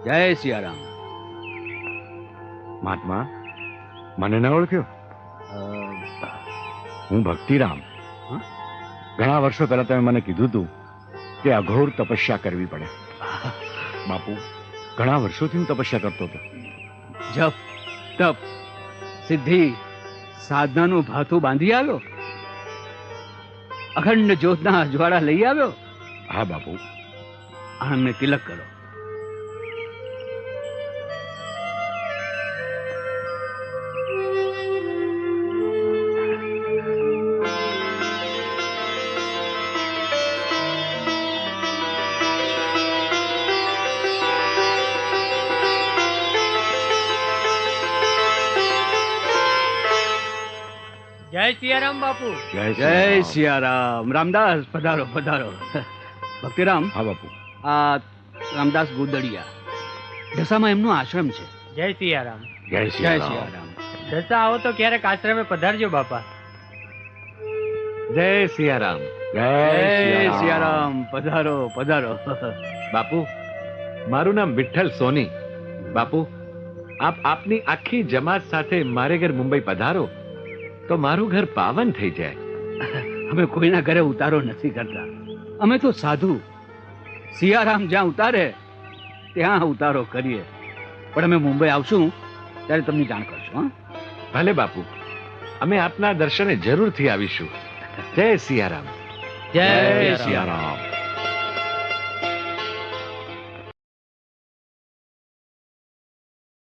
જય સિયારામ. મહાત્મા, મને ન ઓળખ્યો? હું ભક્તિરામ. હં? ઘણા વર્ષો પહેલા તમે મને કીધું હતું કે અઘોર તપસ્યા કરવી પડે. બાપુ, ઘણા વર્ષોથી હું તપસ્યા કરતો હતો. જપ, તપ, સિદ્ધિ, સાધનાનું ભાથું બાંધી આવ્યો, અખંડ જ્યોતના અજવાળા લઈ આવ્યો. હા બાપુ. આનંદને તિલક કરો. જય સિયારામ બાપુ. જય જય સિયારામ. સિયારામ. રામદાસ પધારો પધારો. ભક્તિરામ, હા બાપુ. આ રામદાસ ગોદડિયા, ઢસામાં એમનો આશ્રમ છે. જય સિયારામ. જય જય સિયારામ. સિયારામ. દશા આવો તો ક્યારેક આશ્રમે પધારજો બાપા. જય સિયારામ. જય જય સિયારામ. પધારો પધારો. બાપુ, મારું નામ વિઠ્ઠલ સોની. બાપુ, આપ આપની આખી જમાત સાથે મારે ઘર મુંબઈ પધારો તો મારું ઘર પાવન થઈ જાય. અમે કોઈના ઘરે ઉતારો નથી કરતા. અમે તો સાધુ. સિયારામ જ્યાં ઉતારે ત્યાં ઉતારો કરીએ. પણ અમે મુંબઈ આવશું ત્યારે તમને જાણ કરશું. હા, ભલે બાપુ, અમે આપના દર્શને જરૂરથી આવીશું. જય સિયારામ. જય જય સિયારામ. સિયારામ.